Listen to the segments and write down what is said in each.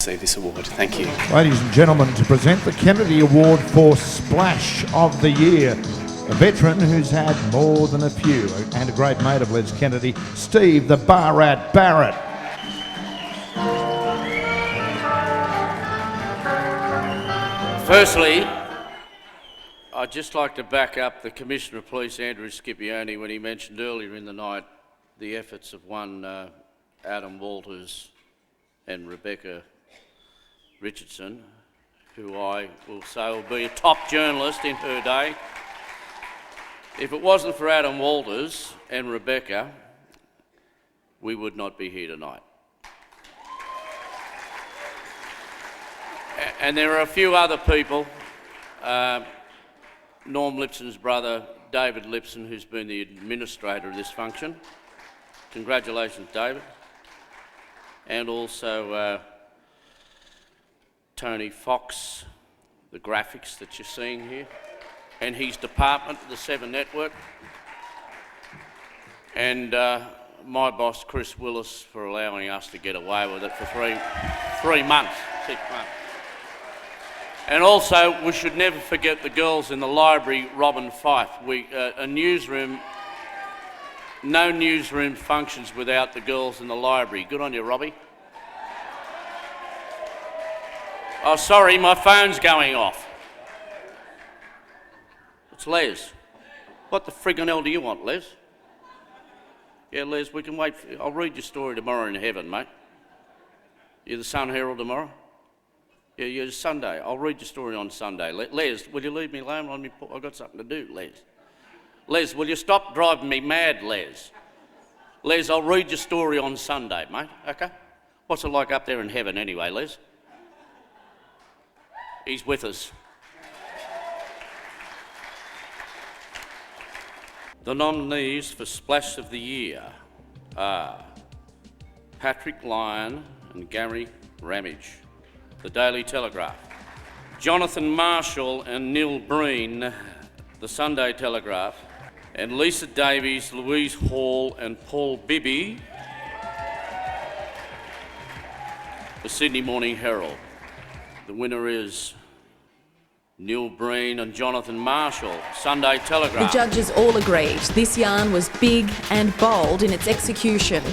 Receive this award. Thank you. Ladies and gentlemen, to present the Kennedy Award for Splash of the Year, a veteran who's had more than a few, and a great mate of Les Kennedy, Steve the Bar Rat Barrett. Firstly, I'd just like to back up the Commissioner of Police, Andrew Scipione, when he mentioned earlier in the night the efforts of one Adam Walters and Rebecca Richardson, who I will say will be a top journalist in her day. If it wasn't for Adam Walters and Rebecca, we would not be here tonight. And there are a few other people, Norm Lipson's brother, David Lipson, who's been the administrator of this function. Congratulations, David. And also Tony Fox, the graphics that you're seeing here, and his department, the 7 Network. And my boss, Chris Willis, for allowing us to get away with it for 3 months, 6 months. And also, we should never forget the girls in the library, Robin Fife. A newsroom, no newsroom functions without the girls in the library. Good on you, Robbie. Oh, sorry, my phone's going off. It's Les. What the friggin' hell do you want, Les? Yeah, Les, we can wait. I'll read your story tomorrow in heaven, mate. You're the Sun Herald tomorrow? Yeah, you're Sunday. I'll read your story on Sunday. Les, will you leave me alone? I've got something to do, Les. Les, will you stop driving me mad, Les? Les, I'll read your story on Sunday, mate, okay? What's it like up there in heaven anyway, Les? He's with us. The nominees for Splash of the Year are Patrick Lyon and Gary Ramage, The Daily Telegraph; Jonathan Marshall and Neil Breen, The Sunday Telegraph; and Lisa Davies, Louise Hall and Paul Bibby, The Sydney Morning Herald. The winner is Neil Breen and Jonathan Marshall, Sunday Telegraph. The judges all agreed this yarn was big and bold in its execution.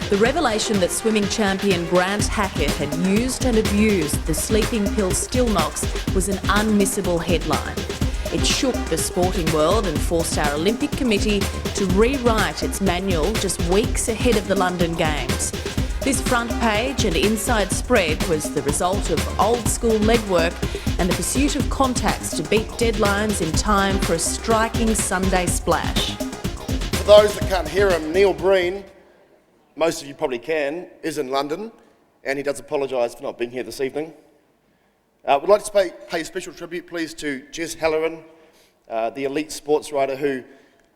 The revelation that swimming champion Grant Hackett had used and abused the sleeping pill Stilnox was an unmissable headline. It shook the sporting world and forced our Olympic Committee to rewrite its manual just weeks ahead of the London Games. This front page and inside spread was the result of old-school legwork and the pursuit of contacts to beat deadlines in time for a striking Sunday splash. For those that can't hear him, Neil Breen, most of you probably can, is in London, and he does apologise for not being here this evening. We'd like to pay special tribute, please, to Jess Halloran, the elite sports writer who,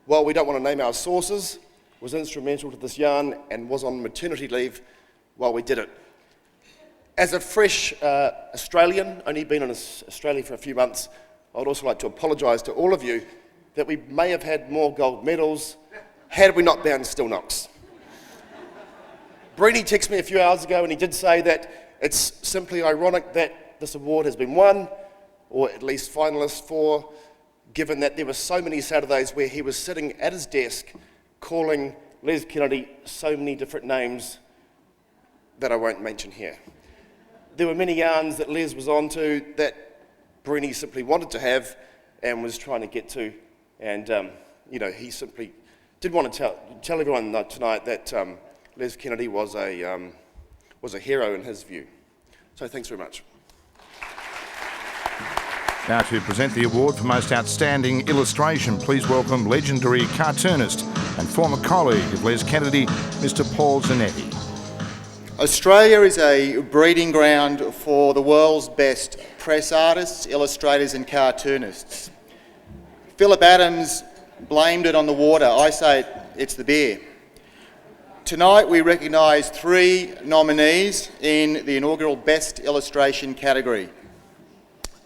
while we don't want to name our sources, was instrumental to this yarn and was on maternity leave while we did it. As a fresh Australian, only been in Australia for a few months, I'd also like to apologise to all of you that we may have had more gold medals had we not banned Stilnox. Breedy texted me a few hours ago and he did say that it's simply ironic that this award has been won, or at least finalist for, given that there were so many Saturdays where he was sitting at his desk calling Les Kennedy so many different names that I won't mention here. There were many yarns that Les was onto that Breeny simply wanted to have and was trying to get to, and he simply did want to tell everyone tonight that Les Kennedy was a hero in his view. So thanks very much. Now to present the award for Most Outstanding Illustration, please welcome legendary cartoonist and former colleague of Les Kennedy, Mr. Paul Zanetti. Australia is a breeding ground for the world's best press artists, illustrators and cartoonists. Philip Adams blamed it on the water. I say it's the beer. Tonight we recognise 3 nominees in the inaugural Best Illustration category.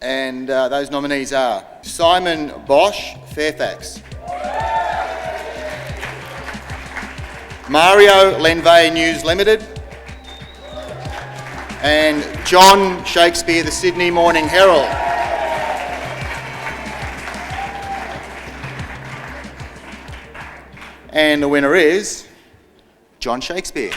And those nominees are Simon Bosch, Fairfax; Mario Lenvey News Limited; and John Shakespeare, the Sydney Morning Herald. And the winner is John Shakespeare.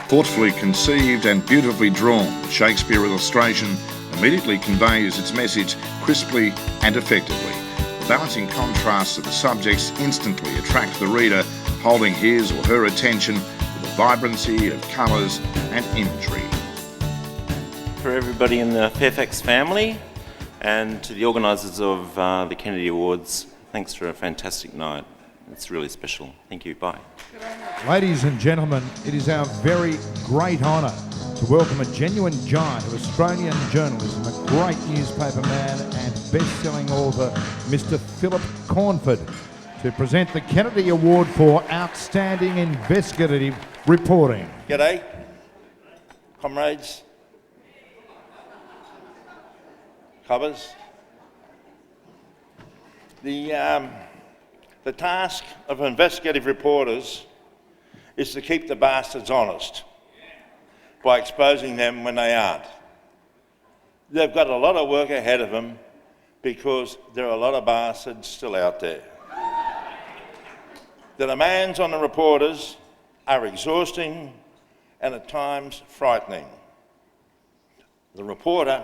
Thoughtfully conceived and beautifully drawn, Shakespeare illustration immediately conveys its message crisply and effectively. The balancing contrasts of the subjects instantly attract the reader, holding his or her attention with the vibrancy of colours and imagery. For everybody in the Fairfax family and to the organisers of the Kennedy Awards, thanks for a fantastic night. It's really special. Thank you. Bye. Ladies and gentlemen, it is our very great honour to welcome a genuine giant of Australian journalism, a great newspaper man and best-selling author, Mr. Philip Cornford, to present the Kennedy Award for Outstanding Investigative Reporting. G'day, comrades, cobbers. The task of investigative reporters is to keep the bastards honest by exposing them when they aren't. They've got a lot of work ahead of them because there are a lot of bastards still out there. The demands on the reporters are exhausting and at times frightening. The reporter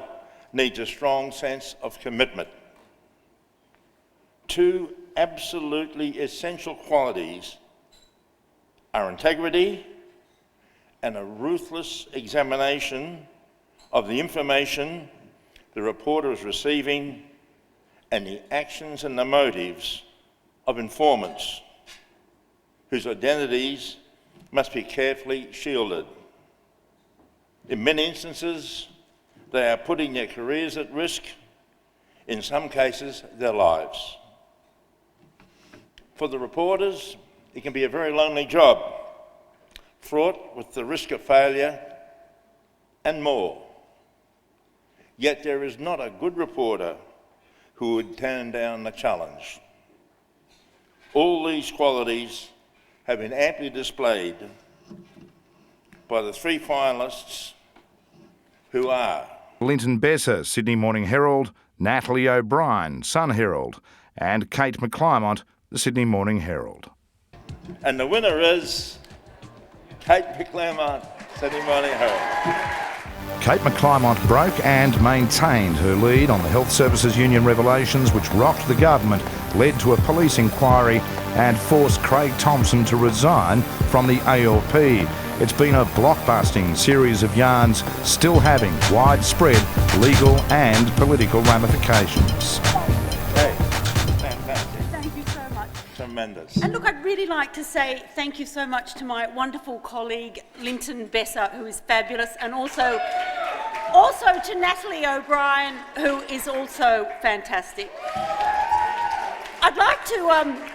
needs a strong sense of commitment. Two absolutely essential qualities are integrity and a ruthless examination of the information the reporter is receiving and the actions and the motives of informants whose identities must be carefully shielded. In many instances, they are putting their careers at risk, in some cases, their lives. For the reporters, it can be a very lonely job, fraught with the risk of failure and more. Yet there is not a good reporter who would turn down the challenge. All these qualities have been amply displayed by the three finalists who are Linton Besser, Sydney Morning Herald, Natalie O'Brien, Sun Herald, and Kate McClymont, the Sydney Morning Herald. And the winner is Kate McClymont, Sydney Morning Herald. Kate McClymont broke and maintained her lead on the Health Services Union revelations which rocked the government, led to a police inquiry and forced Craig Thompson to resign from the ALP. It's been a blockbusting series of yarns still having widespread legal and political ramifications. Hey, fantastic. Thank you so much. Tremendous. And look, I'd really like to say thank you so much to my wonderful colleague, Linton Besser, who is fabulous, and also to Natalie O'Brien, who is also fantastic. I'd like to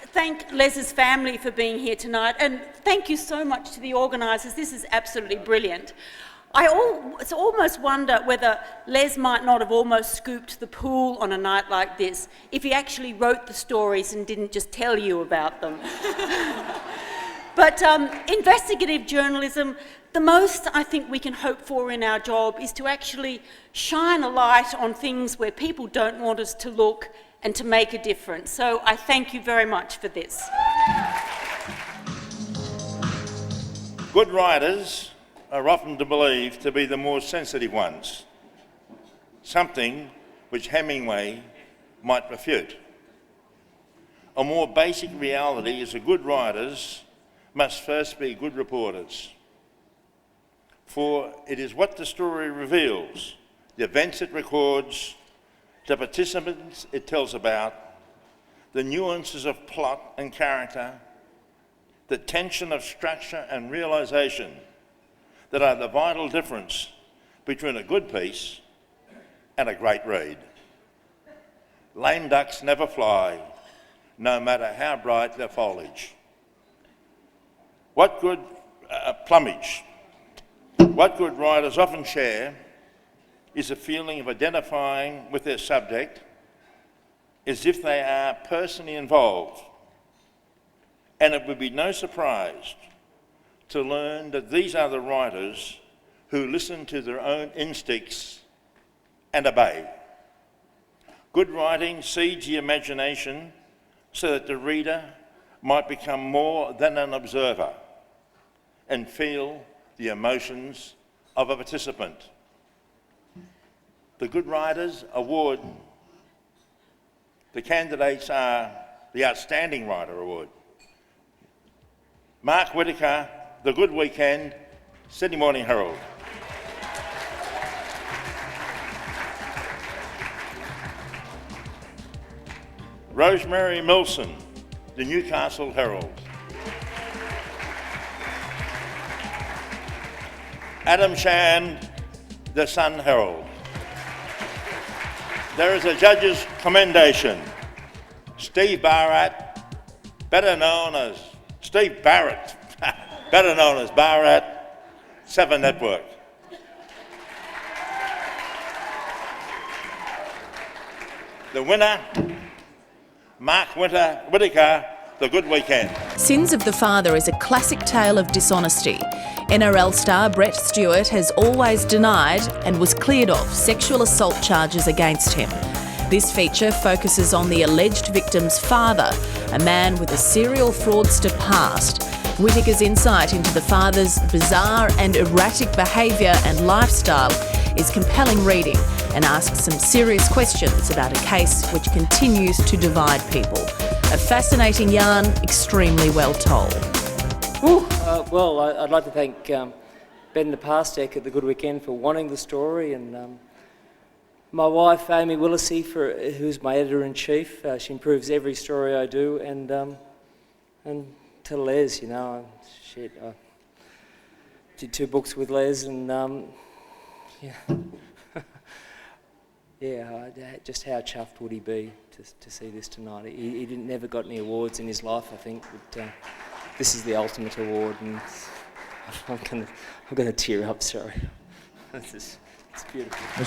thank Les's family for being here tonight, and thank you so much to the organisers. This is absolutely brilliant. I almost wonder whether Les might not have almost scooped the pool on a night like this if he actually wrote the stories and didn't just tell you about them. But investigative journalism, the most I think we can hope for in our job is to actually shine a light on things where people don't want us to look and to make a difference. So I thank you very much for this. Good writers are often believed to be the more sensitive ones, something which Hemingway might refute. A more basic reality is that good writers must first be good reporters, for it is what the story reveals, the events it records, the participants it tells about, the nuances of plot and character, the tension of structure and realisation that are the vital difference between a good piece and a great read. Lame ducks never fly, no matter how bright their foliage. What good writers often share is a feeling of identifying with their subject as if they are personally involved. And it would be no surprise to learn that these are the writers who listen to their own instincts and obey. Good writing seeds the imagination so that the reader might become more than an observer and feel the emotions of a participant. The Good Writers Award, the candidates are the Outstanding Writer Award. Mark Whittaker, The Good Weekend, Sydney Morning Herald. Rosemary Milson, The Newcastle Herald. Adam Shand, The Sun Herald. There is a judge's commendation. Steve Barrett, better known as Steve Barrett, better known as Barrett, 7 Network. The winner, Mark Whittaker, The Good Weekend. Sins of the Father is a classic tale of dishonesty. NRL star Brett Stewart has always denied and was cleared of sexual assault charges against him. This feature focuses on the alleged victim's father, a man with a serial fraudster past. Whittaker's insight into the father's bizarre and erratic behaviour and lifestyle is compelling reading and asks some serious questions about a case which continues to divide people. A fascinating yarn, extremely well told. Well, I'd like to thank Ben the Pastek at The Good Weekend for wanting the story, and my wife Amy Willisey, who's my editor-in-chief. She improves every story I do, and to Les, you know, I did 2 books with Les, and just how chuffed would he be to see this tonight? He never got any awards in his life, I think, but this is the ultimate award, and I'm going to tear up. Sorry, it's beautiful.